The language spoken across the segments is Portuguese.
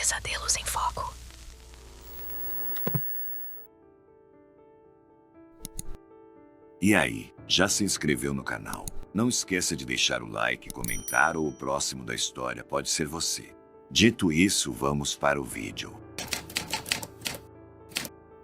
Pesadelos em Foco. E aí, já se inscreveu no canal? Não esqueça de deixar o like, comentar ou o próximo da história pode ser você. Dito isso, vamos para o vídeo.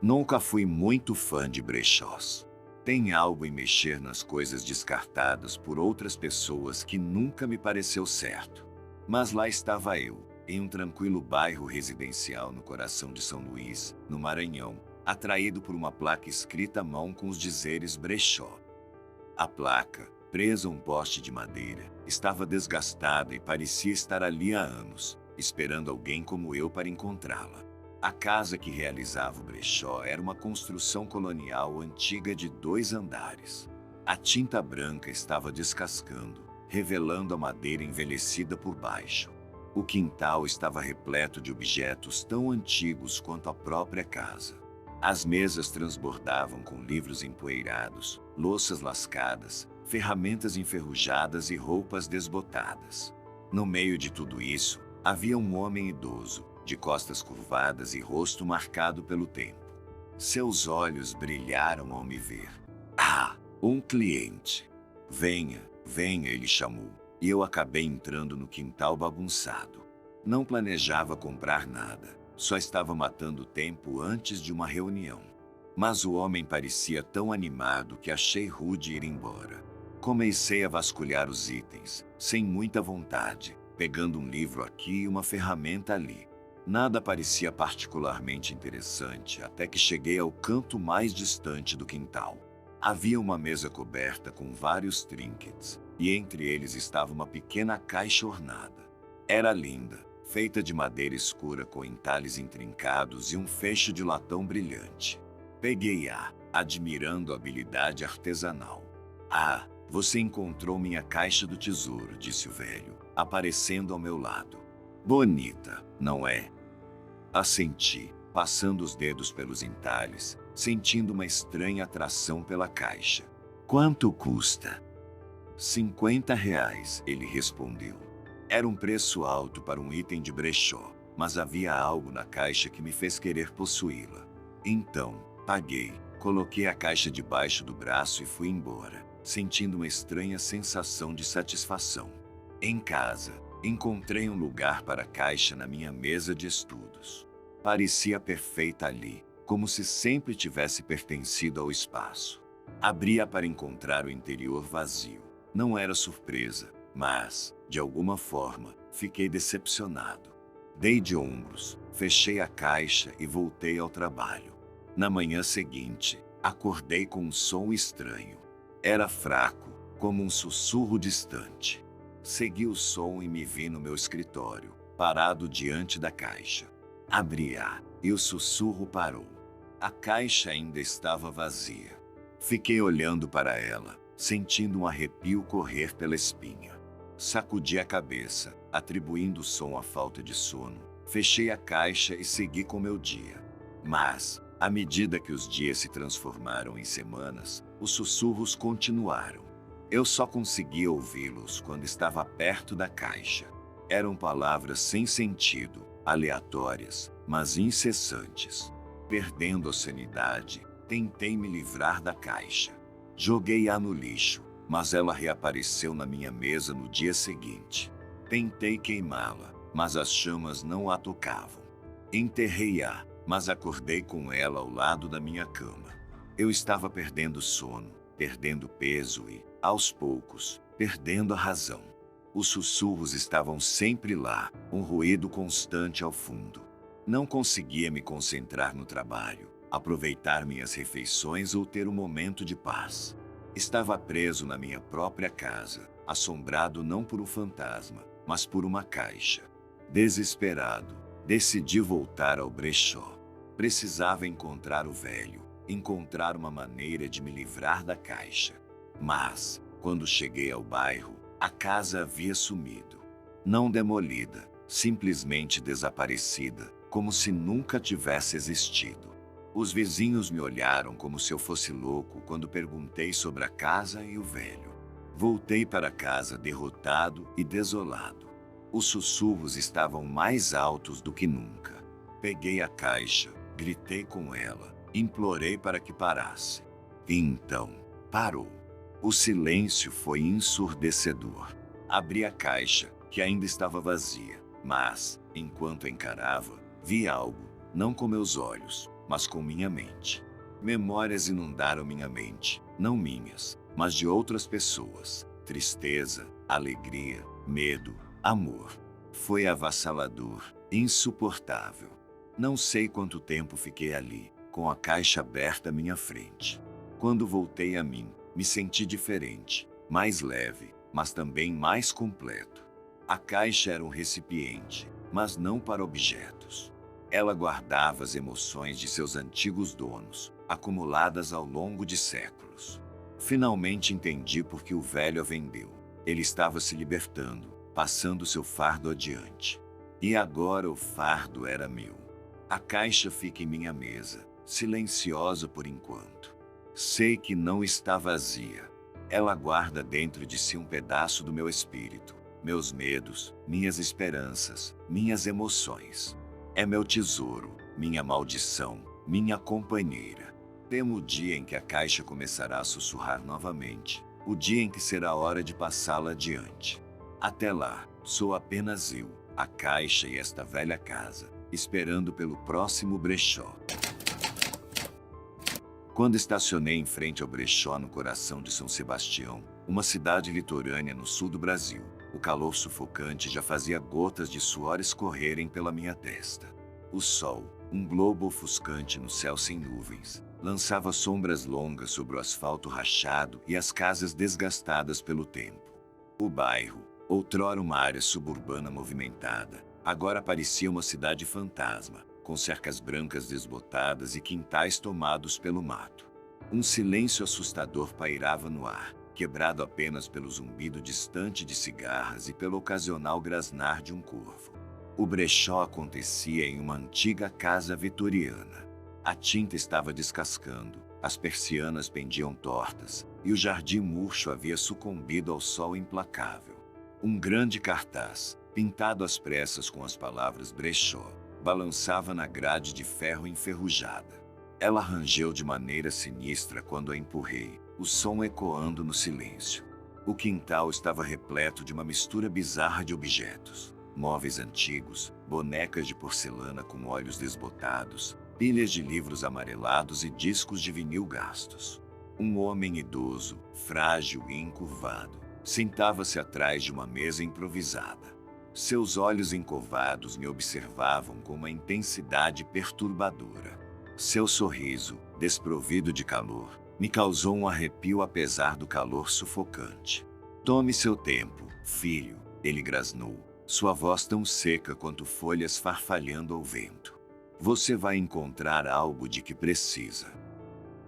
Nunca fui muito fã de brechós. Tem algo em mexer nas coisas descartadas por outras pessoas que nunca me pareceu certo. Mas lá estava eu, em um tranquilo bairro residencial no coração de São Luís, no Maranhão, atraído por uma placa escrita à mão com os dizeres brechó. A placa, presa a um poste de madeira, estava desgastada e parecia estar ali há anos, esperando alguém como eu para encontrá-la. A casa que realizava o brechó era uma construção colonial antiga de 2 andares. A tinta branca estava descascando, revelando a madeira envelhecida por baixo. O quintal estava repleto de objetos tão antigos quanto a própria casa. As mesas transbordavam com livros empoeirados, louças lascadas, ferramentas enferrujadas e roupas desbotadas. No meio de tudo isso, havia um homem idoso, de costas curvadas e rosto marcado pelo tempo. Seus olhos brilharam ao me ver. Ah, um cliente! Venha, venha, ele chamou, e eu acabei entrando no quintal bagunçado. Não planejava comprar nada. Só estava matando tempo antes de uma reunião. Mas o homem parecia tão animado que achei rude ir embora. Comecei a vasculhar os itens, sem muita vontade, pegando um livro aqui e uma ferramenta ali. Nada parecia particularmente interessante até que cheguei ao canto mais distante do quintal. Havia uma mesa coberta com vários trinkets, e entre eles estava uma pequena caixa ornada. Era linda, feita de madeira escura com entalhes intrincados e um fecho de latão brilhante. Peguei-a, admirando a habilidade artesanal. Ah, você encontrou minha caixa do tesouro, disse o velho, aparecendo ao meu lado. Bonita, não é? Assenti, passando os dedos pelos entalhes, sentindo uma estranha atração pela caixa. Quanto custa? R$ 50, ele respondeu. Era um preço alto para um item de brechó, mas havia algo na caixa que me fez querer possuí-la. Então, paguei, coloquei a caixa debaixo do braço e fui embora, sentindo uma estranha sensação de satisfação. Em casa, encontrei um lugar para a caixa na minha mesa de estudos. Parecia perfeita ali, como se sempre tivesse pertencido ao espaço. Abri-a para encontrar o interior vazio. Não era surpresa, mas, de alguma forma, fiquei decepcionado. Dei de ombros, fechei a caixa e voltei ao trabalho. Na manhã seguinte, acordei com um som estranho. Era fraco, como um sussurro distante. Segui o som e me vi no meu escritório, parado diante da caixa. Abri-a e o sussurro parou. A caixa ainda estava vazia. Fiquei olhando para ela, sentindo um arrepio correr pela espinha. Sacudi a cabeça, atribuindo o som à falta de sono. Fechei a caixa e segui com meu dia. Mas, à medida que os dias se transformaram em semanas, os sussurros continuaram. Eu só conseguia ouvi-los quando estava perto da caixa. Eram palavras sem sentido, aleatórias, mas incessantes. Perdendo a sanidade, tentei me livrar da caixa. Joguei-a no lixo, mas ela reapareceu na minha mesa no dia seguinte. Tentei queimá-la, mas as chamas não a tocavam. Enterrei-a, mas acordei com ela ao lado da minha cama. Eu estava perdendo sono, perdendo peso e, aos poucos, perdendo a razão. Os sussurros estavam sempre lá, um ruído constante ao fundo. Não conseguia me concentrar no trabalho, aproveitar minhas refeições ou ter um momento de paz. Estava preso na minha própria casa, assombrado não por um fantasma, mas por uma caixa. Desesperado, decidi voltar ao brechó. Precisava encontrar o velho, encontrar uma maneira de me livrar da caixa. Mas, quando cheguei ao bairro, a casa havia sumido. Não demolida, simplesmente desaparecida, como se nunca tivesse existido. Os vizinhos me olharam como se eu fosse louco quando perguntei sobre a casa e o velho. Voltei para casa derrotado e desolado. Os sussurros estavam mais altos do que nunca. Peguei a caixa, gritei com ela, implorei para que parasse. E então, parou. O silêncio foi ensurdecedor. Abri a caixa, que ainda estava vazia, mas, enquanto encarava, vi algo, não com meus olhos, mas com minha mente. Memórias inundaram minha mente, não minhas, mas de outras pessoas. Tristeza, alegria, medo, amor. Foi avassalador, insuportável. Não sei quanto tempo fiquei ali, com a caixa aberta à minha frente. Quando voltei a mim, me senti diferente, mais leve, mas também mais completo. A caixa era um recipiente, mas não para objetos. Ela guardava as emoções de seus antigos donos, acumuladas ao longo de séculos. Finalmente entendi por que o velho a vendeu. Ele estava se libertando, passando seu fardo adiante. E agora o fardo era meu. A caixa fica em minha mesa, silenciosa por enquanto. Sei que não está vazia. Ela guarda dentro de si um pedaço do meu espírito, meus medos, minhas esperanças, minhas emoções. É meu tesouro, minha maldição, minha companheira. Temo o dia em que a caixa começará a sussurrar novamente, o dia em que será hora de passá-la adiante. Até lá, sou apenas eu, a caixa e esta velha casa, esperando pelo próximo brechó. Quando estacionei em frente ao brechó no coração de São Sebastião, uma cidade litorânea no sul do Brasil, o calor sufocante já fazia gotas de suor escorrerem pela minha testa. O sol, um globo ofuscante no céu sem nuvens, lançava sombras longas sobre o asfalto rachado e as casas desgastadas pelo tempo. O bairro, outrora uma área suburbana movimentada, agora parecia uma cidade fantasma, com cercas brancas desbotadas e quintais tomados pelo mato. Um silêncio assustador pairava no ar, quebrado apenas pelo zumbido distante de cigarras e pelo ocasional grasnar de um corvo. O brechó acontecia em uma antiga casa vitoriana. A tinta estava descascando, as persianas pendiam tortas, e o jardim murcho havia sucumbido ao sol implacável. Um grande cartaz, pintado às pressas com as palavras brechó, balançava na grade de ferro enferrujada. Ela rangeu de maneira sinistra quando a empurrei, o som ecoando no silêncio. O quintal estava repleto de uma mistura bizarra de objetos. Móveis antigos, bonecas de porcelana com olhos desbotados, pilhas de livros amarelados e discos de vinil gastos. Um homem idoso, frágil e encurvado, sentava-se atrás de uma mesa improvisada. Seus olhos encovados me observavam com uma intensidade perturbadora. Seu sorriso, desprovido de calor, me causou um arrepio apesar do calor sufocante. "Tome seu tempo, filho", ele grasnou, sua voz tão seca quanto folhas farfalhando ao vento. "Você vai encontrar algo de que precisa."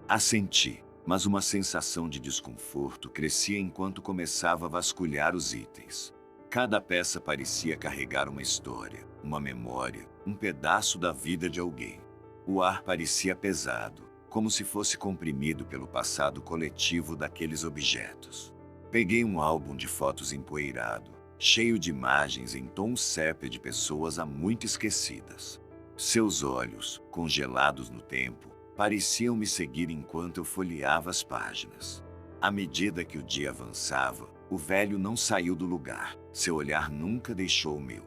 Assenti, mas uma sensação de desconforto crescia enquanto começava a vasculhar os itens. Cada peça parecia carregar uma história, uma memória, um pedaço da vida de alguém. O ar parecia pesado, como se fosse comprimido pelo passado coletivo daqueles objetos. Peguei um álbum de fotos empoeirado, cheio de imagens em tom sépia de pessoas há muito esquecidas. Seus olhos, congelados no tempo, pareciam me seguir enquanto eu folheava as páginas. À medida que o dia avançava, o velho não saiu do lugar, seu olhar nunca deixou o meu.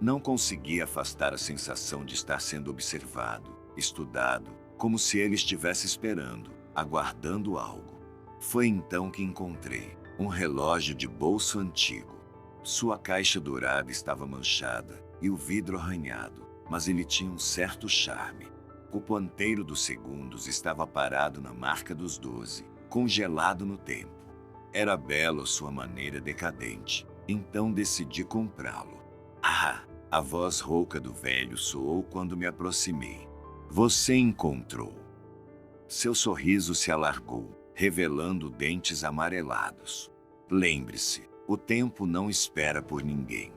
Não conseguia afastar a sensação de estar sendo observado, estudado, como se ele estivesse esperando, aguardando algo. Foi então que encontrei um relógio de bolso antigo. Sua caixa dourada estava manchada e o vidro arranhado, mas ele tinha um certo charme. O ponteiro dos segundos estava parado na marca dos 12, congelado no tempo. Era belo à sua maneira decadente, então decidi comprá-lo. "Ah!" A voz rouca do velho soou quando me aproximei. "Você encontrou." Seu sorriso se alargou, revelando dentes amarelados. "Lembre-se, o tempo não espera por ninguém."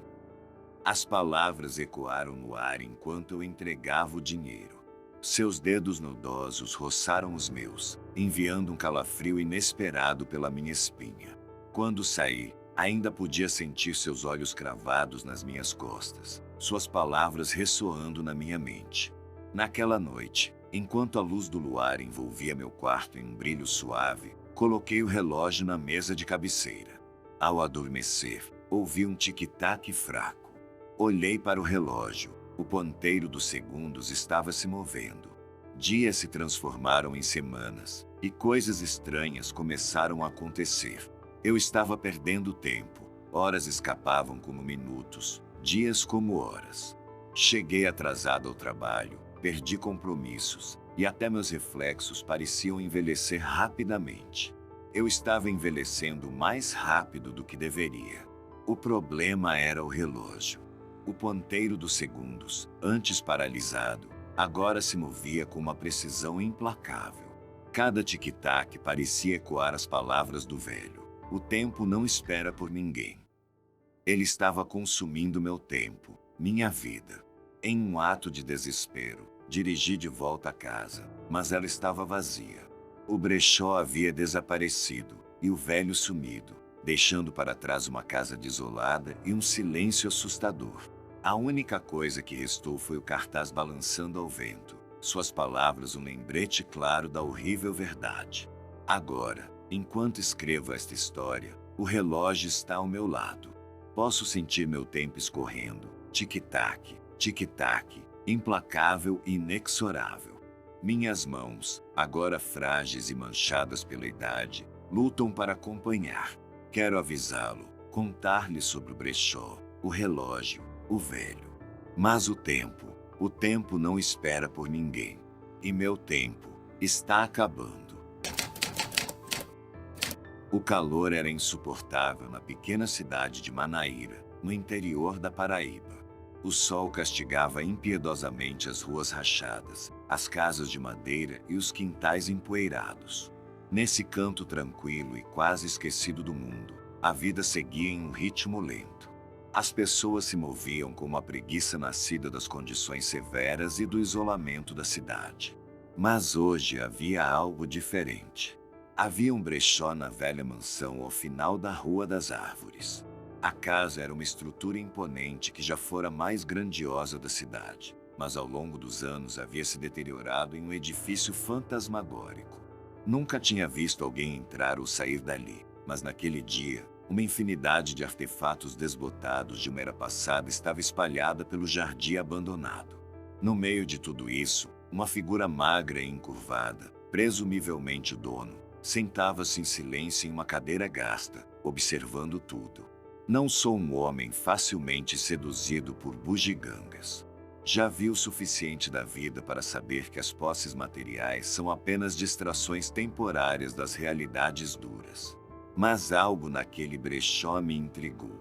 As palavras ecoaram no ar enquanto eu entregava o dinheiro. Seus dedos nudosos roçaram os meus, enviando um calafrio inesperado pela minha espinha. Quando saí, Ainda podia sentir seus olhos cravados nas minhas costas, suas palavras ressoando na minha mente. Naquela noite, enquanto a luz do luar envolvia meu quarto em um brilho suave, coloquei o relógio na mesa de cabeceira. Ao adormecer, ouvi um tic-tac fraco. Olhei para o relógio. O ponteiro dos segundos estava se movendo. Dias se transformaram em semanas, e coisas estranhas começaram a acontecer. Eu estava perdendo tempo. Horas escapavam como minutos, dias como horas. Cheguei atrasado ao trabalho, perdi compromissos, e até meus reflexos pareciam envelhecer rapidamente. Eu estava envelhecendo mais rápido do que deveria. O problema era o relógio. O ponteiro dos segundos, antes paralisado, agora se movia com uma precisão implacável. Cada tic-tac parecia ecoar as palavras do velho. O tempo não espera por ninguém. Ele estava consumindo meu tempo, minha vida. Em um ato de desespero, dirigi de volta a casa, mas ela estava vazia. O brechó havia desaparecido e o velho sumido, deixando para trás uma casa desolada e um silêncio assustador. A única coisa que restou foi o cartaz balançando ao vento, suas palavras um lembrete claro da horrível verdade. Agora, enquanto escrevo esta história, o relógio está ao meu lado. Posso sentir meu tempo escorrendo, tic-tac, tic-tac, implacável e inexorável. Minhas mãos, agora frágeis e manchadas pela idade, lutam para acompanhar. Quero avisá-lo, contar-lhe sobre o brechó, o relógio, o velho. Mas o tempo não espera por ninguém. E meu tempo está acabando. O calor era insuportável na pequena cidade de Manaíra, no interior da Paraíba. O sol castigava impiedosamente as ruas rachadas, as casas de madeira e os quintais empoeirados. Nesse canto tranquilo e quase esquecido do mundo, a vida seguia em um ritmo lento. As pessoas se moviam com uma preguiça nascida das condições severas e do isolamento da cidade. Mas hoje havia algo diferente. Havia um brechó na velha mansão ao final da Rua das Árvores. A casa era uma estrutura imponente que já fora a mais grandiosa da cidade, mas ao longo dos anos havia se deteriorado em um edifício fantasmagórico. Nunca tinha visto alguém entrar ou sair dali, mas naquele dia, uma infinidade de artefatos desbotados de uma era passada estava espalhada pelo jardim abandonado. No meio de tudo isso, uma figura magra e encurvada, presumivelmente o dono, sentava-se em silêncio em uma cadeira gasta, observando tudo. Não sou um homem facilmente seduzido por bugigangas. Já vi o suficiente da vida para saber que as posses materiais são apenas distrações temporárias das realidades duras. Mas algo naquele brechó me intrigou.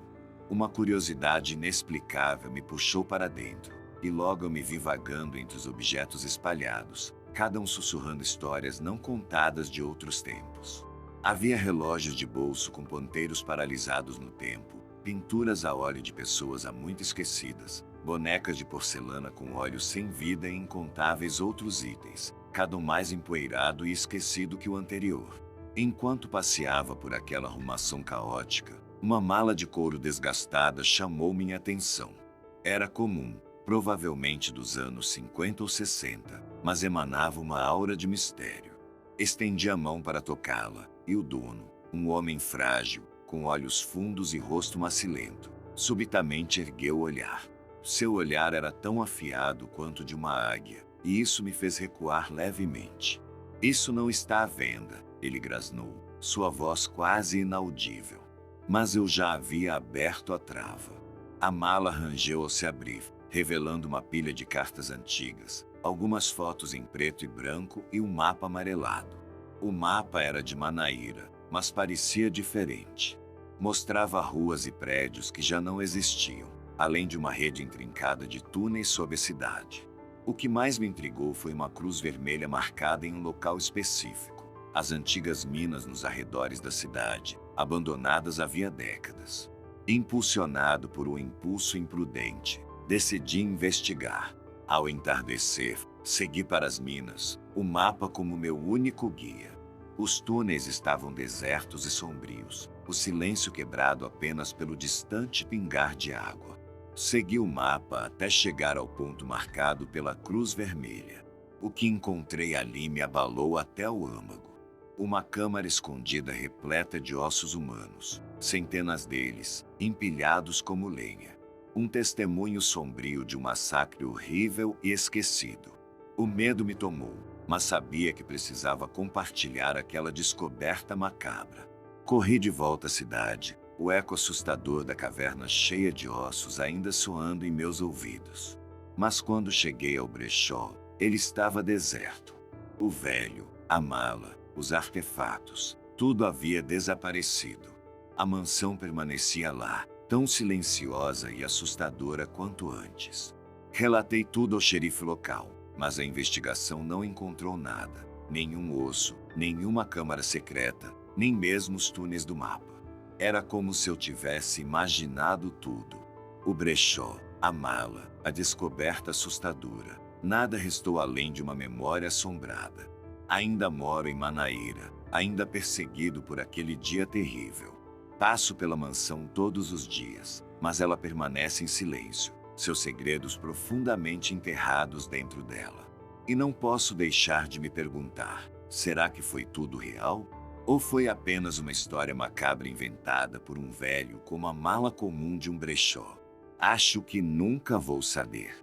Uma curiosidade inexplicável me puxou para dentro, e logo eu me vi vagando entre os objetos espalhados, cada um sussurrando histórias não contadas de outros tempos. Havia relógios de bolso com ponteiros paralisados no tempo, pinturas a óleo de pessoas há muito esquecidas, bonecas de porcelana com olhos sem vida e incontáveis outros itens, cada um mais empoeirado e esquecido que o anterior. Enquanto passeava por aquela arrumação caótica, uma mala de couro desgastada chamou minha atenção. Era comum, provavelmente dos anos 50 ou 60, mas emanava uma aura de mistério. Estendi a mão para tocá-la, e o dono, um homem frágil, com olhos fundos e rosto macilento, subitamente ergueu o olhar. Seu olhar era tão afiado quanto de uma águia, e isso me fez recuar levemente. "Isso não está à venda", ele grasnou, sua voz quase inaudível. Mas eu já havia aberto a trava. A mala rangeu ao se abrir, revelando uma pilha de cartas antigas, algumas fotos em preto e branco e um mapa amarelado. O mapa era de Manaíra, mas parecia diferente. Mostrava ruas e prédios que já não existiam, além de uma rede intrincada de túneis sob a cidade. O que mais me intrigou foi uma cruz vermelha marcada em um local específico. As antigas minas nos arredores da cidade, abandonadas havia décadas. Impulsionado por um impulso imprudente, decidi investigar. Ao entardecer, segui para as minas, o mapa como meu único guia. Os túneis estavam desertos e sombrios, o silêncio quebrado apenas pelo distante pingar de água. Segui o mapa até chegar ao ponto marcado pela cruz vermelha. O que encontrei ali me abalou até o âmago. Uma câmara escondida repleta de ossos humanos, centenas deles, empilhados como lenha. Um testemunho sombrio de um massacre horrível e esquecido. O medo me tomou, mas sabia que precisava compartilhar aquela descoberta macabra. Corri de volta à cidade, o eco assustador da caverna cheia de ossos ainda soando em meus ouvidos. Mas quando cheguei ao brechó, ele estava deserto. O velho, a mala, os artefatos, tudo havia desaparecido. A mansão permanecia lá, tão silenciosa e assustadora quanto antes. Relatei tudo ao xerife local, mas a investigação não encontrou nada. Nenhum osso, nenhuma câmara secreta, nem mesmo os túneis do mapa. Era como se eu tivesse imaginado tudo. O brechó, a mala, a descoberta assustadora. Nada restou além de uma memória assombrada. Ainda moro em Manaíra, ainda perseguido por aquele dia terrível. Passo pela mansão todos os dias, mas ela permanece em silêncio, seus segredos profundamente enterrados dentro dela. E não posso deixar de me perguntar, será que foi tudo real? Ou foi apenas uma história macabra inventada por um velho como a mala comum de um brechó? Acho que nunca vou saber.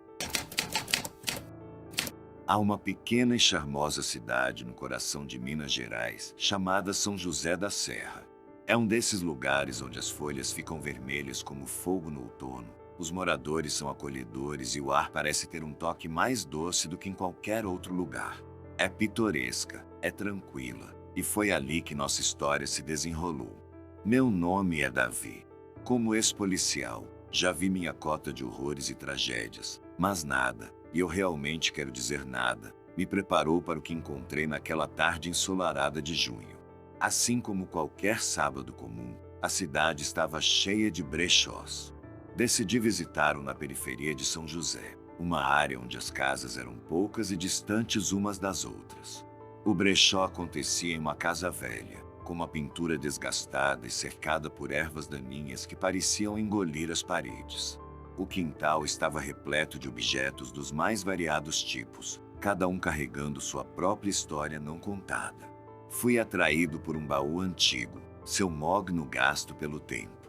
Há uma pequena e charmosa cidade no coração de Minas Gerais, chamada São José da Serra. É um desses lugares onde as folhas ficam vermelhas como fogo no outono. Os moradores são acolhedores e o ar parece ter um toque mais doce do que em qualquer outro lugar. É pitoresca, é tranquila, e foi ali que nossa história se desenrolou. Meu nome é Davi. Como ex-policial, já vi minha cota de horrores e tragédias, mas nada, e eu realmente quero dizer nada, me preparou para o que encontrei naquela tarde ensolarada de junho. Assim como qualquer sábado comum, a cidade estava cheia de brechós. Decidi visitá-lo na periferia de São José, uma área onde as casas eram poucas e distantes umas das outras. O brechó acontecia em uma casa velha, com uma pintura desgastada e cercada por ervas daninhas que pareciam engolir as paredes. O quintal estava repleto de objetos dos mais variados tipos, cada um carregando sua própria história não contada. Fui atraído por um baú antigo, seu mogno gasto pelo tempo.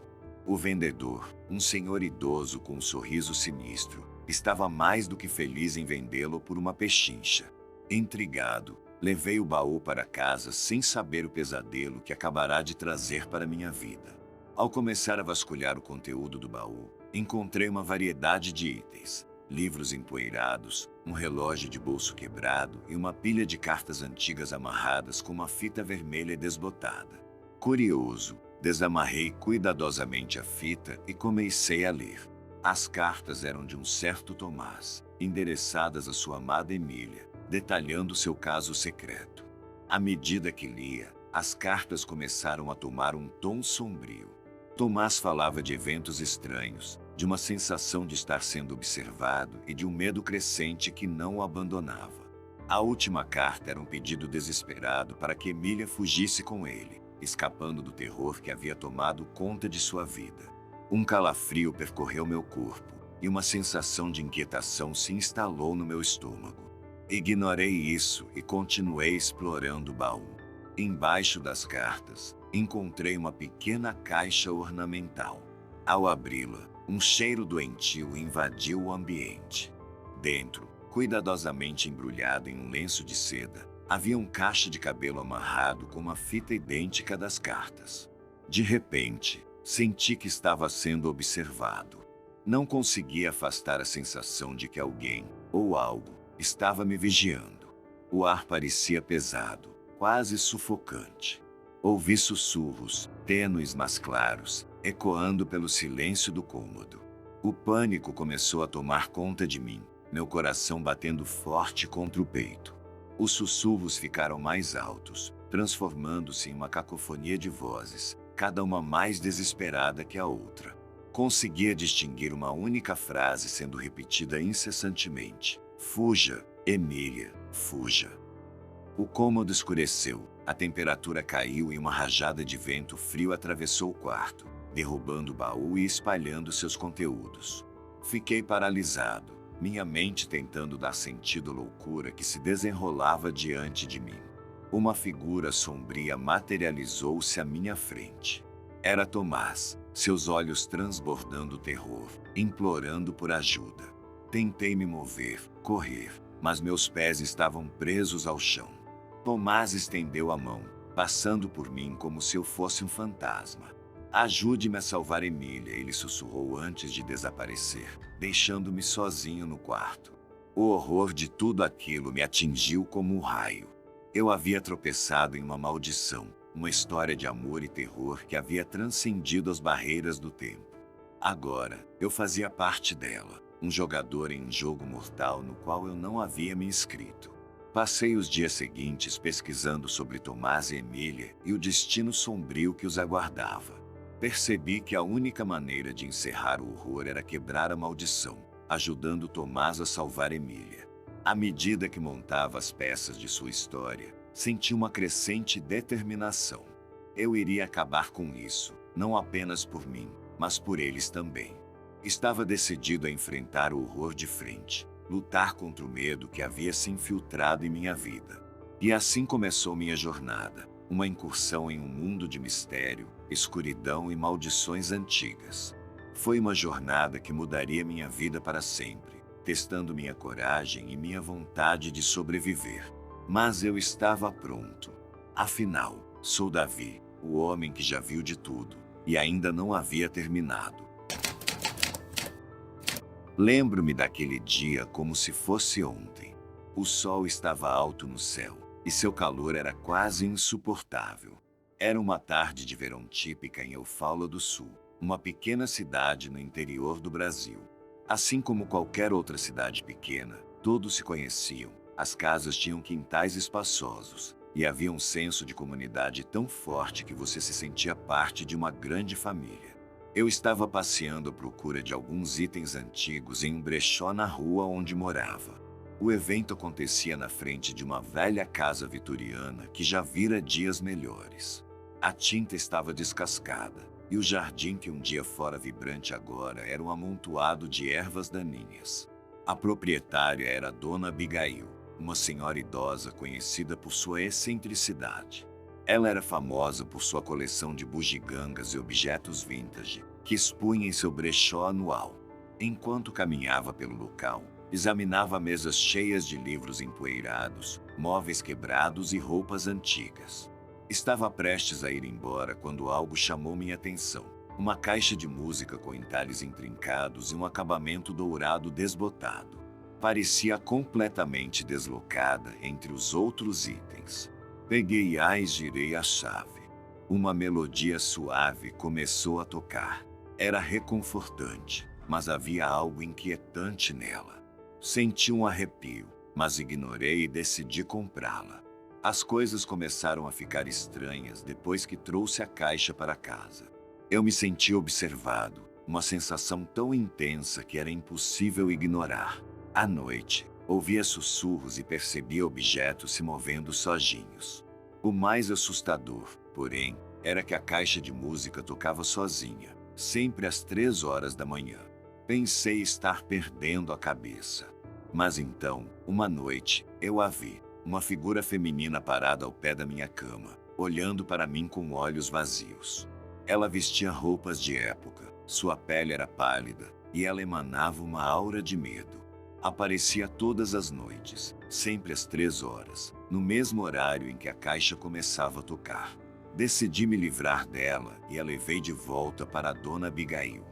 O vendedor, um senhor idoso com um sorriso sinistro, estava mais do que feliz em vendê-lo por uma pechincha. Intrigado, levei o baú para casa sem saber o pesadelo que acabará de trazer para minha vida. Ao começar a vasculhar o conteúdo do baú, encontrei uma variedade de itens. Livros empoeirados, um relógio de bolso quebrado e uma pilha de cartas antigas amarradas com uma fita vermelha desbotada. Curioso, desamarrei cuidadosamente a fita e comecei a ler. As cartas eram de um certo Tomás, endereçadas à sua amada Emília, detalhando seu caso secreto. À medida que lia, as cartas começaram a tomar um tom sombrio. Tomás falava de eventos estranhos, de uma sensação de estar sendo observado e de um medo crescente que não o abandonava. A última carta era um pedido desesperado para que Emília fugisse com ele, escapando do terror que havia tomado conta de sua vida. Um calafrio percorreu meu corpo, e uma sensação de inquietação se instalou no meu estômago. Ignorei isso e continuei explorando o baú. Embaixo das cartas, encontrei uma pequena caixa ornamental. Ao abri-la, um cheiro doentio invadiu o ambiente. Dentro, cuidadosamente embrulhado em um lenço de seda, havia um cacho de cabelo amarrado com uma fita idêntica das cartas. De repente, senti que estava sendo observado. Não conseguia afastar a sensação de que alguém, ou algo, estava me vigiando. O ar parecia pesado, quase sufocante. Ouvi sussurros, tênues mas claros, ecoando pelo silêncio do cômodo. O pânico começou a tomar conta de mim, meu coração batendo forte contra o peito. Os sussurros ficaram mais altos, transformando-se em uma cacofonia de vozes, cada uma mais desesperada que a outra. Conseguia distinguir uma única frase sendo repetida incessantemente: "Fuja, Emília, fuja." O cômodo escureceu, A temperatura caiu e uma rajada de vento frio atravessou o quarto, derrubando o baú e espalhando seus conteúdos. Fiquei paralisado, minha mente tentando dar sentido à loucura que se desenrolava diante de mim. Uma figura sombria materializou-se à minha frente. Era Tomás, seus olhos transbordando terror, implorando por ajuda. Tentei me mover, correr, mas meus pés estavam presos ao chão. Tomás estendeu a mão, passando por mim como se eu fosse um fantasma. Ajude-me a salvar Emília, ele sussurrou antes de desaparecer, deixando-me sozinho no quarto. O horror de tudo aquilo me atingiu como um raio. Eu havia tropeçado em uma maldição, uma história de amor e terror que havia transcendido as barreiras do tempo. Agora, eu fazia parte dela, um jogador em um jogo mortal no qual eu não havia me inscrito. Passei os dias seguintes pesquisando sobre Tomás e Emília e o destino sombrio que os aguardava. Percebi que a única maneira de encerrar o horror era quebrar a maldição, ajudando Tomás a salvar Emília. À medida que montava as peças de sua história, senti uma crescente determinação. Eu iria acabar com isso, não apenas por mim, mas por eles também. Estava decidido a enfrentar o horror de frente, lutar contra o medo que havia se infiltrado em minha vida. E assim começou minha jornada, uma incursão em um mundo de mistério, escuridão e maldições antigas. Foi uma jornada que mudaria minha vida para sempre, testando minha coragem e minha vontade de sobreviver. Mas eu estava pronto. Afinal, sou Davi, o homem que já viu de tudo, e ainda não havia terminado. Lembro-me daquele dia como se fosse ontem. O sol estava alto no céu, e seu calor era quase insuportável. Era uma tarde de verão típica em Eufaula do Sul, uma pequena cidade no interior do Brasil. Assim como qualquer outra cidade pequena, todos se conheciam, as casas tinham quintais espaçosos, e havia um senso de comunidade tão forte que você se sentia parte de uma grande família. Eu estava passeando à procura de alguns itens antigos em um brechó na rua onde morava. O evento acontecia na frente de uma velha casa vitoriana que já vira dias melhores. A tinta estava descascada, e o jardim que um dia fora vibrante agora era um amontoado de ervas daninhas. A proprietária era a Dona Abigail, uma senhora idosa conhecida por sua excentricidade. Ela era famosa por sua coleção de bugigangas e objetos vintage, que expunha em seu brechó anual. Enquanto caminhava pelo local, examinava mesas cheias de livros empoeirados, móveis quebrados e roupas antigas. Estava prestes a ir embora quando algo chamou minha atenção. Uma caixa de música com entalhes intrincados e um acabamento dourado desbotado. Parecia completamente deslocada entre os outros itens. Peguei e girei a chave. Uma melodia suave começou a tocar. Era reconfortante, mas havia algo inquietante nela. Senti um arrepio, mas ignorei e decidi comprá-la. As coisas começaram a ficar estranhas depois que trouxe a caixa para casa. Eu me senti observado, uma sensação tão intensa que era impossível ignorar. À noite, ouvia sussurros e percebia objetos se movendo sozinhos. O mais assustador, porém, era que a caixa de música tocava sozinha, sempre às 3 horas da manhã. Pensei estar perdendo a cabeça. Mas então, uma noite, eu a vi, uma figura feminina parada ao pé da minha cama, olhando para mim com olhos vazios. Ela vestia roupas de época, sua pele era pálida, e ela emanava uma aura de medo. Aparecia todas as noites, sempre às 3 horas, no mesmo horário em que a caixa começava a tocar. Decidi me livrar dela e a levei de volta para a Dona Abigail.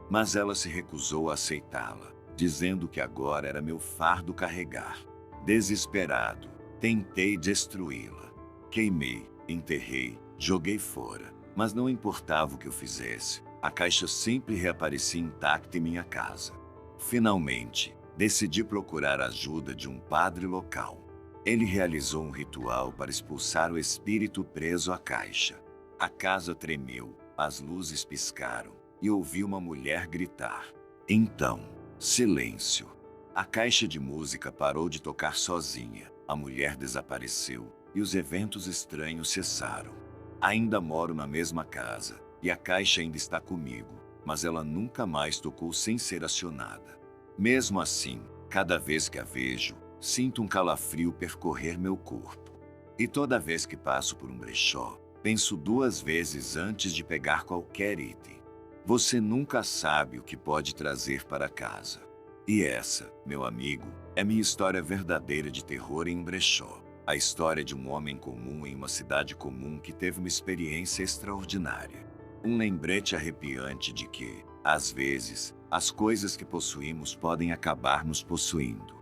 Mas ela se recusou a aceitá-la, dizendo que agora era meu fardo carregar. Desesperado, tentei destruí-la. Queimei, enterrei, joguei fora, mas não importava o que eu fizesse, a caixa sempre reaparecia intacta em minha casa. Finalmente, decidi procurar a ajuda de um padre local. Ele realizou um ritual para expulsar o espírito preso à caixa. A casa tremeu, as luzes piscaram, e ouvi uma mulher gritar. Então, silêncio. A caixa de música parou de tocar sozinha, a mulher desapareceu, e os eventos estranhos cessaram. Ainda moro na mesma casa, e a caixa ainda está comigo, mas ela nunca mais tocou sem ser acionada. Mesmo assim, cada vez que a vejo, sinto um calafrio percorrer meu corpo. E toda vez que passo por um brechó, penso 2 vezes antes de pegar qualquer item. Você nunca sabe o que pode trazer para casa. E essa, meu amigo, é minha história verdadeira de terror em um brechó. A história de um homem comum em uma cidade comum que teve uma experiência extraordinária. Um lembrete arrepiante de que, às vezes, as coisas que possuímos podem acabar nos possuindo.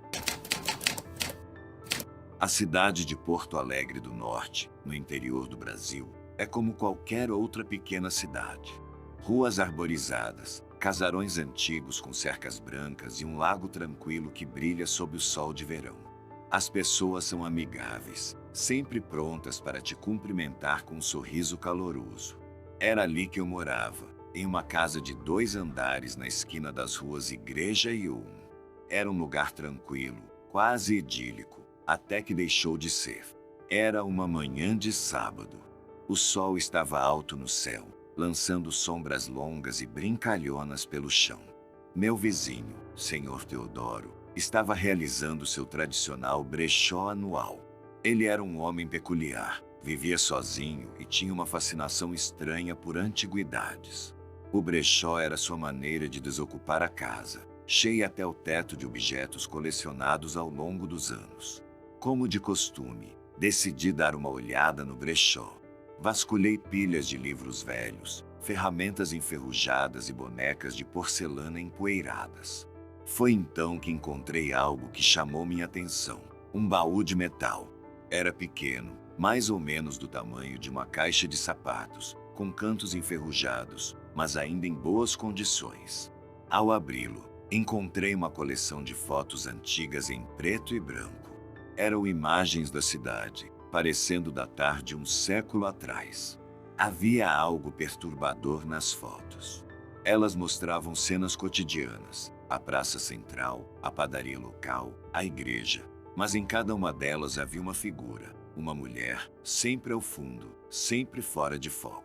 A cidade de Porto Alegre do Norte, no interior do Brasil, é como qualquer outra pequena cidade. Ruas arborizadas, casarões antigos com cercas brancas e um lago tranquilo que brilha sob o sol de verão. As pessoas são amigáveis, sempre prontas para te cumprimentar com um sorriso caloroso. Era ali que eu morava, em uma casa de 2 andares na esquina das ruas Igreja e Era um lugar tranquilo, quase idílico, até que deixou de ser. Era uma manhã de sábado. O sol estava alto no céu, lançando sombras longas e brincalhonas pelo chão. Meu vizinho, Senhor Teodoro, estava realizando seu tradicional brechó anual. Ele era um homem peculiar, vivia sozinho e tinha uma fascinação estranha por antiguidades. O brechó era sua maneira de desocupar a casa, cheia até o teto de objetos colecionados ao longo dos anos. Como de costume, decidi dar uma olhada no brechó. Vasculhei pilhas de livros velhos, ferramentas enferrujadas e bonecas de porcelana empoeiradas. Foi então que encontrei algo que chamou minha atenção. Um baú de metal. Era pequeno, mais ou menos do tamanho de uma caixa de sapatos, com cantos enferrujados, mas ainda em boas condições. Ao abri-lo, encontrei uma coleção de fotos antigas em preto e branco. Eram imagens da cidade, parecendo datar de um século atrás. Havia algo perturbador nas fotos. Elas mostravam cenas cotidianas, a praça central, a padaria local, a igreja. Mas em cada uma delas havia uma figura, uma mulher, sempre ao fundo, sempre fora de foco.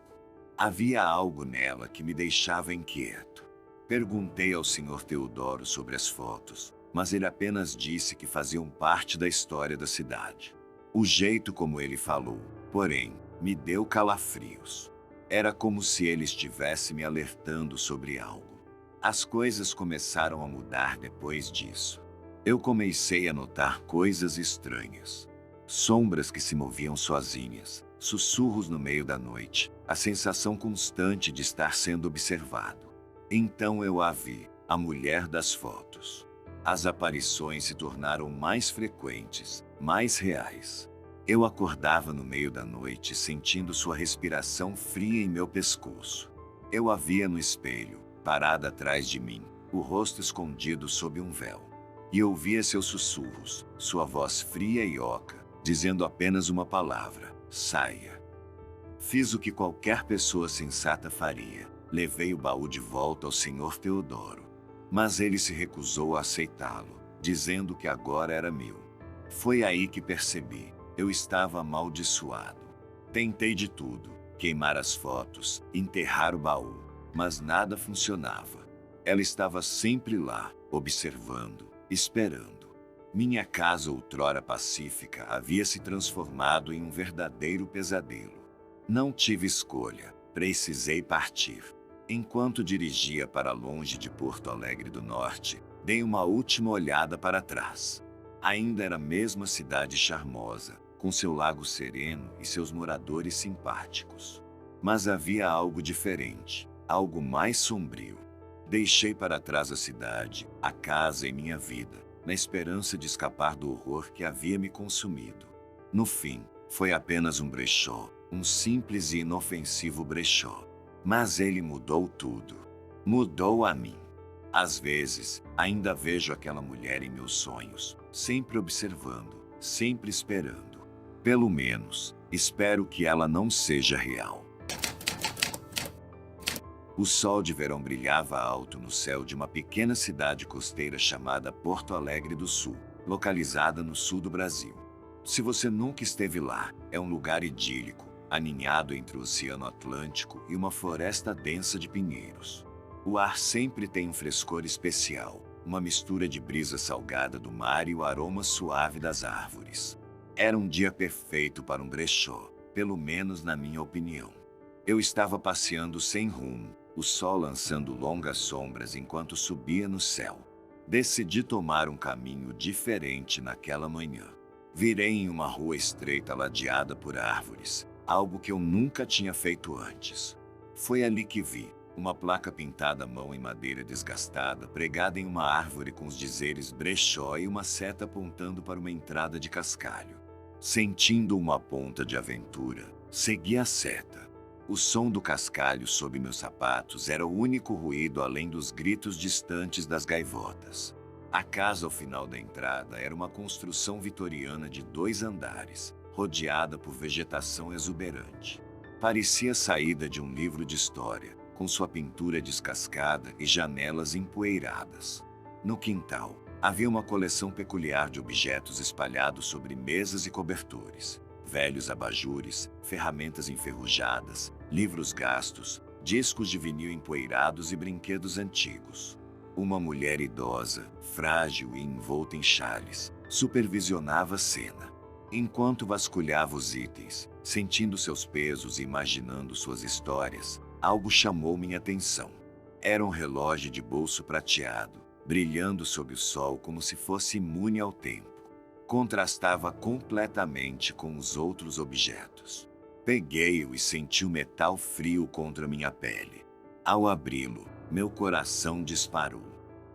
Havia algo nela que me deixava inquieto. Perguntei ao Sr. Teodoro sobre as fotos, mas ele apenas disse que faziam parte da história da cidade. O jeito como ele falou, porém, me deu calafrios. Era como se ele estivesse me alertando sobre algo. As coisas começaram a mudar depois disso. Eu comecei a notar coisas estranhas. Sombras que se moviam sozinhas, sussurros no meio da noite, a sensação constante de estar sendo observado. Então eu a vi, a mulher das fotos. As aparições se tornaram mais frequentes, mais reais. Eu acordava no meio da noite sentindo sua respiração fria em meu pescoço. Eu a via no espelho, parada atrás de mim, o rosto escondido sob um véu. E ouvia seus sussurros, sua voz fria e oca, dizendo apenas uma palavra: saia. Fiz o que qualquer pessoa sensata faria. Levei o baú de volta ao Sr. Teodoro. Mas ele se recusou a aceitá-lo, dizendo que agora era meu. Foi aí que percebi, eu estava amaldiçoado. Tentei de tudo, queimar as fotos, enterrar o baú, mas nada funcionava. Ela estava sempre lá, observando, esperando. Minha casa outrora pacífica havia se transformado em um verdadeiro pesadelo. Não tive escolha, precisei partir. Enquanto dirigia para longe de Porto Alegre do Norte, dei uma última olhada para trás. Ainda era a mesma cidade charmosa, com seu lago sereno e seus moradores simpáticos. Mas havia algo diferente, algo mais sombrio. Deixei para trás a cidade, a casa e minha vida, na esperança de escapar do horror que havia me consumido. No fim, foi apenas um brechó, um simples e inofensivo brechó. Mas ele mudou tudo. Mudou a mim. Às vezes, ainda vejo aquela mulher em meus sonhos, sempre observando, sempre esperando. Pelo menos, espero que ela não seja real. O sol de verão brilhava alto no céu de uma pequena cidade costeira chamada Porto Alegre do Sul, localizada no sul do Brasil. Se você nunca esteve lá, é um lugar idílico, aninhado entre o Oceano Atlântico e uma floresta densa de pinheiros. O ar sempre tem um frescor especial, uma mistura de brisa salgada do mar e o aroma suave das árvores. Era um dia perfeito para um brechó, pelo menos na minha opinião. Eu estava passeando sem rumo, o sol lançando longas sombras enquanto subia no céu. Decidi tomar um caminho diferente naquela manhã. Virei em uma rua estreita ladeada por árvores, algo que eu nunca tinha feito antes. Foi ali que vi uma placa pintada à mão em madeira desgastada, pregada em uma árvore com os dizeres brechó e uma seta apontando para uma entrada de cascalho. Sentindo uma ponta de aventura, segui a seta. O som do cascalho sob meus sapatos era o único ruído além dos gritos distantes das gaivotas. A casa ao final da entrada era uma construção vitoriana de 2 andares, rodeada por vegetação exuberante. Parecia saída de um livro de história, com sua pintura descascada e janelas empoeiradas. No quintal, havia uma coleção peculiar de objetos espalhados sobre mesas e cobertores. Velhos abajures, ferramentas enferrujadas, livros gastos, discos de vinil empoeirados e brinquedos antigos. Uma mulher idosa, frágil e envolta em xales, supervisionava a cena. Enquanto vasculhava os itens, sentindo seus pesos e imaginando suas histórias, algo chamou minha atenção. Era um relógio de bolso prateado, brilhando sob o sol como se fosse imune ao tempo. Contrastava completamente com os outros objetos. Peguei-o e senti o metal frio contra minha pele. Ao abri-lo, meu coração disparou.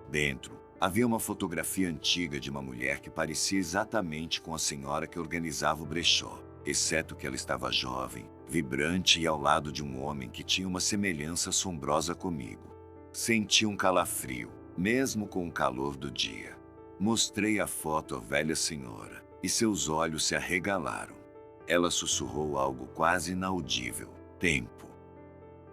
Dentro, havia uma fotografia antiga de uma mulher que parecia exatamente com a senhora que organizava o brechó, exceto que ela estava jovem, vibrante e ao lado de um homem que tinha uma semelhança assombrosa comigo. Senti um calafrio, mesmo com o calor do dia. Mostrei a foto à velha senhora, e seus olhos se arregalaram. Ela sussurrou algo quase inaudível: tempo.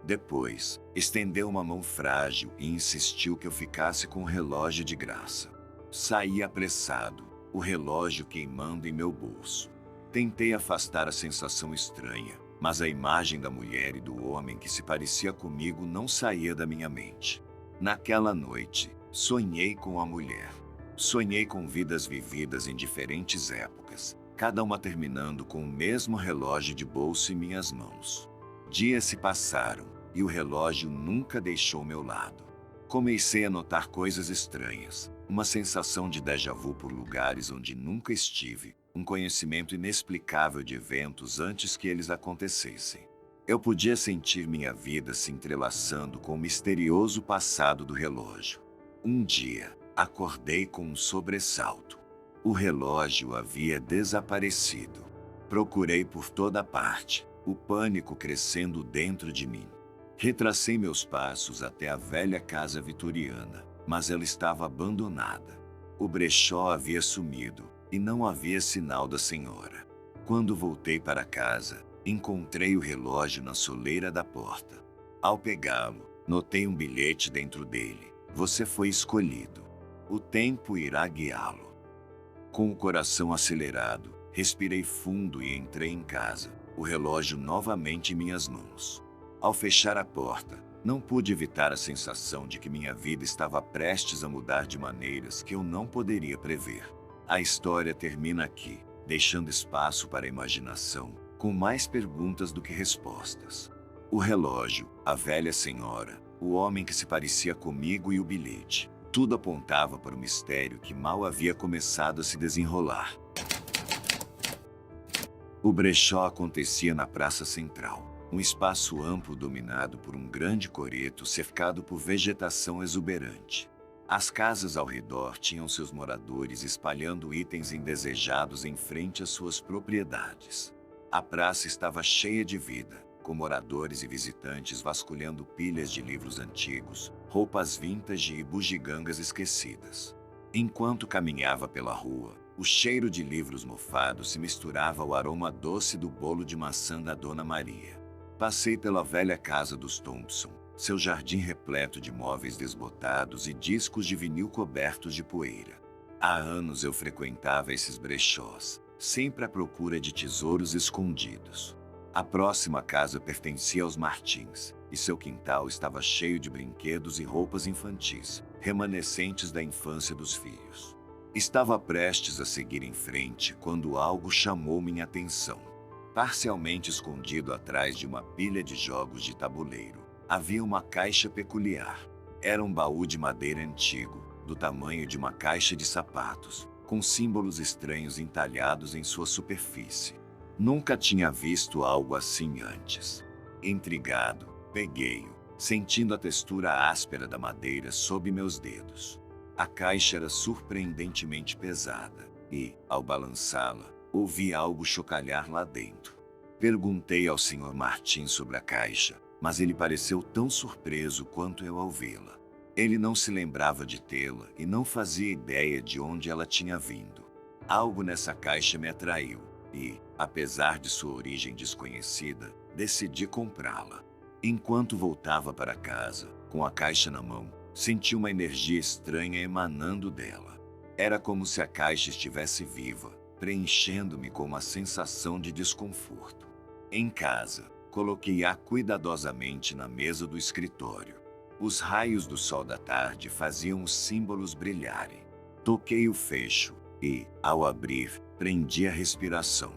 Depois, estendeu uma mão frágil e insistiu que eu ficasse com o relógio de graça. Saí apressado, o relógio queimando em meu bolso. Tentei afastar a sensação estranha, mas a imagem da mulher e do homem que se parecia comigo não saía da minha mente. Naquela noite, sonhei com a mulher. Sonhei com vidas vividas em diferentes épocas, cada uma terminando com o mesmo relógio de bolso em minhas mãos. Dias se passaram, e o relógio nunca deixou meu lado. Comecei a notar coisas estranhas, uma sensação de déjà vu por lugares onde nunca estive, um conhecimento inexplicável de eventos antes que eles acontecessem. Eu podia sentir minha vida se entrelaçando com o misterioso passado do relógio. Um dia, acordei com um sobressalto. O relógio havia desaparecido. Procurei por toda parte, o pânico crescendo dentro de mim. Retracei meus passos até a velha casa vitoriana, mas ela estava abandonada. O brechó havia sumido, e não havia sinal da senhora. Quando voltei para casa, encontrei o relógio na soleira da porta. Ao pegá-lo, notei um bilhete dentro dele: você foi escolhido. O tempo irá guiá-lo. Com o coração acelerado, respirei fundo e entrei em casa, o relógio novamente em minhas mãos. Ao fechar a porta, não pude evitar a sensação de que minha vida estava prestes a mudar de maneiras que eu não poderia prever. A história termina aqui, deixando espaço para a imaginação, com mais perguntas do que respostas. O relógio, a velha senhora, o homem que se parecia comigo e o bilhete. Tudo apontava para o mistério que mal havia começado a se desenrolar. O brechó acontecia na praça central, um espaço amplo dominado por um grande coreto cercado por vegetação exuberante. As casas ao redor tinham seus moradores espalhando itens indesejados em frente às suas propriedades. A praça estava cheia de vida, com moradores e visitantes vasculhando pilhas de livros antigos, roupas vintage e bugigangas esquecidas. Enquanto caminhava pela rua, o cheiro de livros mofados se misturava ao aroma doce do bolo de maçã da Dona Maria. Passei pela velha casa dos Thompson, seu jardim repleto de móveis desbotados e discos de vinil cobertos de poeira. Há anos eu frequentava esses brechós, sempre à procura de tesouros escondidos. A próxima casa pertencia aos Martins, e seu quintal estava cheio de brinquedos e roupas infantis, remanescentes da infância dos filhos. Estava prestes a seguir em frente quando algo chamou minha atenção. Parcialmente escondido atrás de uma pilha de jogos de tabuleiro, havia uma caixa peculiar. Era um baú de madeira antigo, do tamanho de uma caixa de sapatos, com símbolos estranhos entalhados em sua superfície. Nunca tinha visto algo assim antes. Intrigado, peguei-o, sentindo a textura áspera da madeira sob meus dedos. A caixa era surpreendentemente pesada e, ao balançá-la, ouvi algo chocalhar lá dentro. Perguntei ao Sr. Martin sobre a caixa, mas ele pareceu tão surpreso quanto eu ao vê-la. Ele não se lembrava de tê-la e não fazia ideia de onde ela tinha vindo. Algo nessa caixa me atraiu e, apesar de sua origem desconhecida, decidi comprá-la. Enquanto voltava para casa, com a caixa na mão, senti uma energia estranha emanando dela. Era como se a caixa estivesse viva, preenchendo-me com uma sensação de desconforto. Em casa, coloquei-a cuidadosamente na mesa do escritório. Os raios do sol da tarde faziam os símbolos brilharem. Toquei o fecho e, ao abrir, prendi a respiração.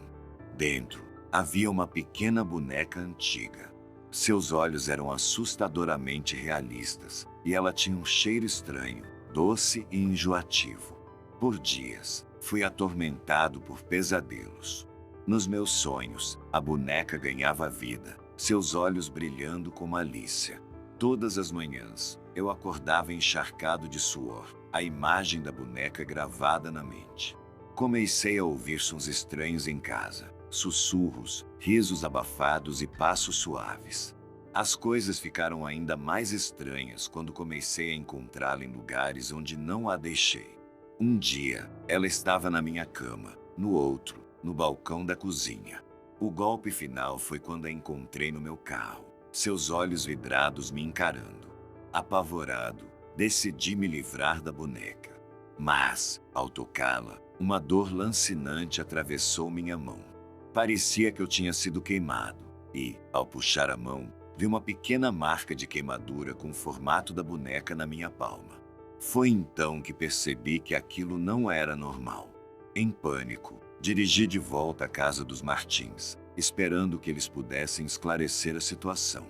Dentro, havia uma pequena boneca antiga. Seus olhos eram assustadoramente realistas e ela tinha um cheiro estranho, doce e enjoativo. Por dias, fui atormentado por pesadelos. Nos meus sonhos, a boneca ganhava vida, seus olhos brilhando com malícia. Todas as manhãs, eu acordava encharcado de suor, a imagem da boneca gravada na mente. Comecei a ouvir sons estranhos em casa, sussurros, risos abafados e passos suaves. As coisas ficaram ainda mais estranhas quando comecei a encontrá-la em lugares onde não a deixei. Um dia, ela estava na minha cama, no outro, no balcão da cozinha. O golpe final foi quando a encontrei no meu carro, seus olhos vidrados me encarando. Apavorado, decidi me livrar da boneca. Mas, ao tocá-la, uma dor lancinante atravessou minha mão. Parecia que eu tinha sido queimado, e, ao puxar a mão, vi uma pequena marca de queimadura com o formato da boneca na minha palma. Foi então que percebi que aquilo não era normal. Em pânico, dirigi de volta à casa dos Martins, esperando que eles pudessem esclarecer a situação.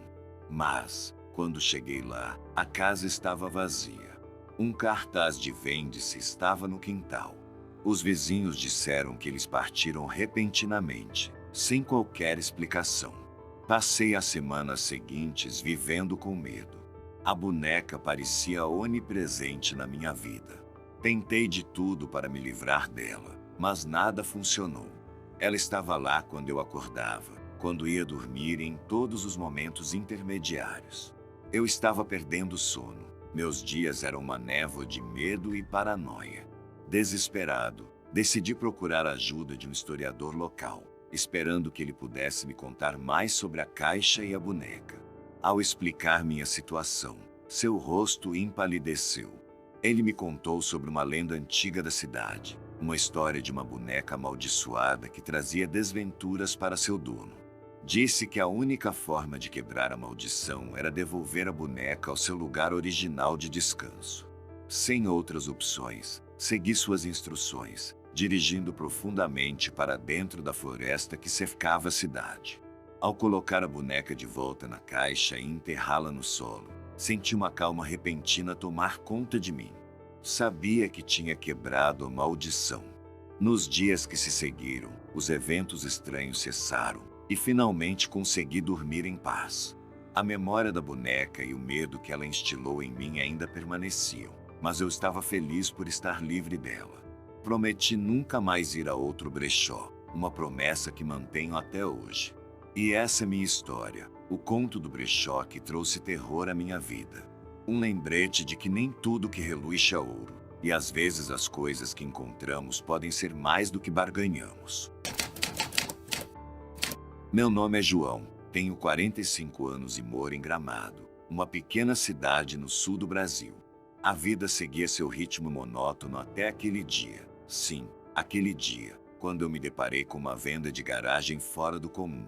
Mas, quando cheguei lá, a casa estava vazia. Um cartaz de vende-se estava no quintal. Os vizinhos disseram que eles partiram repentinamente, sem qualquer explicação. Passei as semanas seguintes vivendo com medo. A boneca parecia onipresente na minha vida. Tentei de tudo para me livrar dela, mas nada funcionou. Ela estava lá quando eu acordava, quando ia dormir e em todos os momentos intermediários. Eu estava perdendo sono. Meus dias eram uma névoa de medo e paranoia. Desesperado, decidi procurar a ajuda de um historiador local, esperando que ele pudesse me contar mais sobre a caixa e a boneca. Ao explicar minha situação, seu rosto empalideceu. Ele me contou sobre uma lenda antiga da cidade, uma história de uma boneca amaldiçoada que trazia desventuras para seu dono. Disse que a única forma de quebrar a maldição era devolver a boneca ao seu lugar original de descanso. Sem outras opções, segui suas instruções, dirigindo profundamente para dentro da floresta que cercava a cidade. Ao colocar a boneca de volta na caixa e enterrá-la no solo, senti uma calma repentina tomar conta de mim. Sabia que tinha quebrado a maldição. Nos dias que se seguiram, os eventos estranhos cessaram e finalmente consegui dormir em paz. A memória da boneca e o medo que ela instilou em mim ainda permaneciam, mas eu estava feliz por estar livre dela. Prometi nunca mais ir a outro brechó, uma promessa que mantenho até hoje. E essa é minha história, o conto do brechó que trouxe terror à minha vida. Um lembrete de que nem tudo que reluz é ouro, e às vezes as coisas que encontramos podem ser mais do que barganhamos. Meu nome é João, tenho 45 anos e moro em Gramado, uma pequena cidade no sul do Brasil. A vida seguia seu ritmo monótono até aquele dia. Sim, aquele dia. quando eu me deparei com uma venda de garagem fora do comum.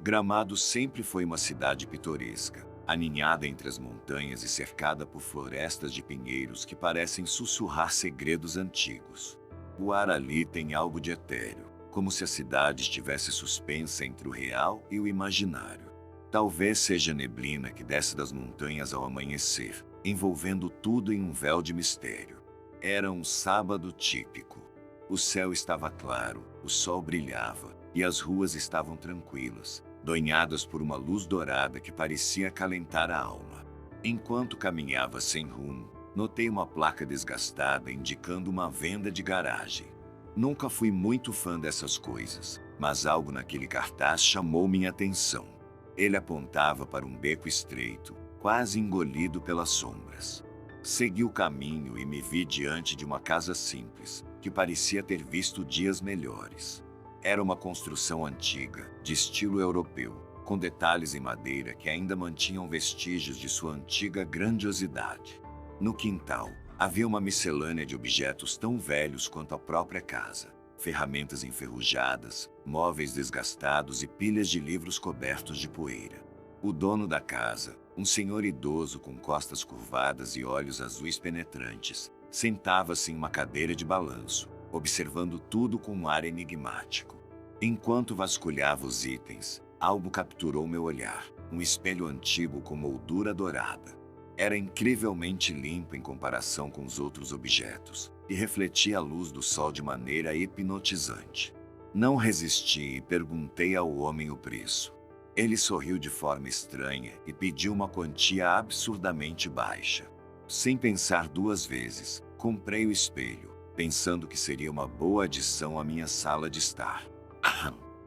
Gramado sempre foi uma cidade pitoresca, aninhada entre as montanhas e cercada por florestas de pinheiros que parecem sussurrar segredos antigos. O ar ali tem algo de etéreo, como se a cidade estivesse suspensa entre o real e o imaginário. Talvez seja a neblina que desce das montanhas ao amanhecer, envolvendo tudo em um véu de mistério. Era um sábado típico. O céu estava claro, o sol brilhava, e as ruas estavam tranquilas, banhadas por uma luz dourada que parecia acalentar a alma. Enquanto caminhava sem rumo, notei uma placa desgastada indicando uma venda de garagem. Nunca fui muito fã dessas coisas, mas algo naquele cartaz chamou minha atenção. Ele apontava para um beco estreito, quase engolido pelas sombras. Segui o caminho e me vi diante de uma casa simples, que parecia ter visto dias melhores. Era uma construção antiga, de estilo europeu, com detalhes em madeira que ainda mantinham vestígios de sua antiga grandiosidade. No quintal, havia uma miscelânea de objetos tão velhos quanto a própria casa. Ferramentas enferrujadas, móveis desgastados e pilhas de livros cobertos de poeira. O dono da casa, um senhor idoso com costas curvadas e olhos azuis penetrantes, sentava-se em uma cadeira de balanço, observando tudo com um ar enigmático. Enquanto vasculhava os itens, algo capturou meu olhar, um espelho antigo com moldura dourada. Era incrivelmente limpo em comparação com os outros objetos, e refletia a luz do sol de maneira hipnotizante. Não resisti e perguntei ao homem o preço. Ele sorriu de forma estranha e pediu uma quantia absurdamente baixa. Sem pensar duas vezes, comprei o espelho, pensando que seria uma boa adição à minha sala de estar.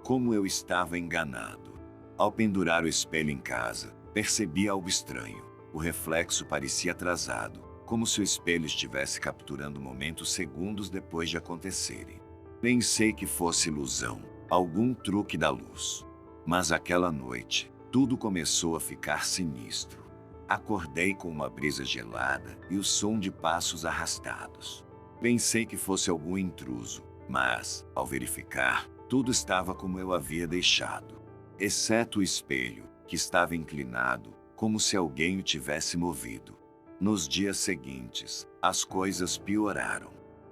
Como eu estava enganado! Ao pendurar o espelho em casa, percebi algo estranho. O reflexo parecia atrasado, como se o espelho estivesse capturando momentos segundos depois de acontecerem. Pensei que fosse ilusão, algum truque da luz. Mas aquela noite, tudo começou a ficar sinistro. Acordei com uma brisa gelada e o som de passos arrastados. Pensei que fosse algum intruso, mas, ao verificar, tudo estava como eu havia deixado, exceto o espelho, que estava inclinado, como se alguém o tivesse movido. Nos dias seguintes, as coisas pioraram.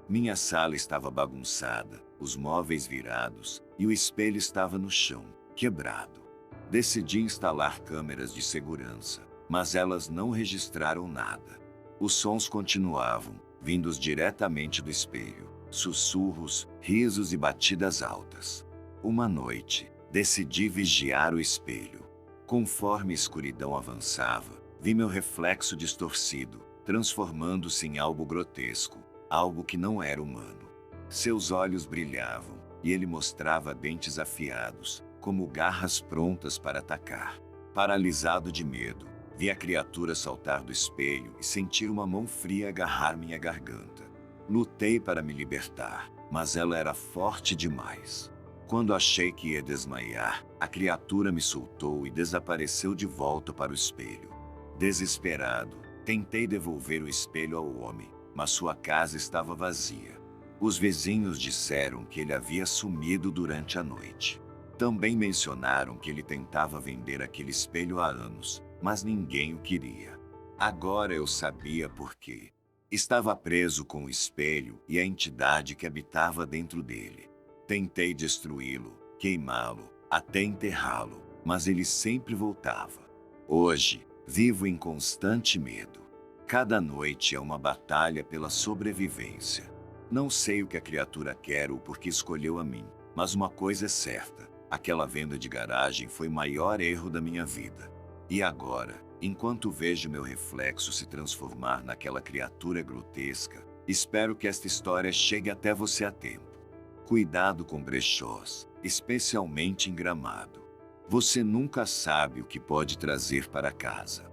Minha sala estava bagunçada, os móveis virados, e o espelho estava no chão, quebrado. Decidi instalar câmeras de segurança, mas elas não registraram nada. Os sons continuavam, vindos diretamente do espelho, sussurros, risos e batidas altas. Uma noite, decidi vigiar o espelho. Conforme a escuridão avançava, vi meu reflexo distorcido, transformando-se em algo grotesco, algo que não era humano. Seus olhos brilhavam, e ele mostrava dentes afiados, como garras prontas para atacar. Paralisado de medo, vi a criatura saltar do espelho e sentir uma mão fria agarrar minha garganta. Lutei para me libertar, mas ela era forte demais. Quando achei que ia desmaiar, a criatura me soltou e desapareceu de volta para o espelho. Desesperado, tentei devolver o espelho ao homem, mas sua casa estava vazia. Os vizinhos disseram que ele havia sumido durante a noite. Também mencionaram que ele tentava vender aquele espelho há anos, mas ninguém o queria. Agora eu sabia por quê. Estava preso com o espelho e a entidade que habitava dentro dele. Tentei destruí-lo, queimá-lo, até enterrá-lo, mas ele sempre voltava. Hoje, vivo em constante medo. Cada noite é uma batalha pela sobrevivência. Não sei o que a criatura quer ou por que escolheu a mim, mas uma coisa é certa: aquela venda de garagem foi o maior erro da minha vida. E agora, enquanto vejo meu reflexo se transformar naquela criatura grotesca, espero que esta história chegue até você a tempo. Cuidado com brechós, especialmente em Gramado. Você nunca sabe o que pode trazer para casa.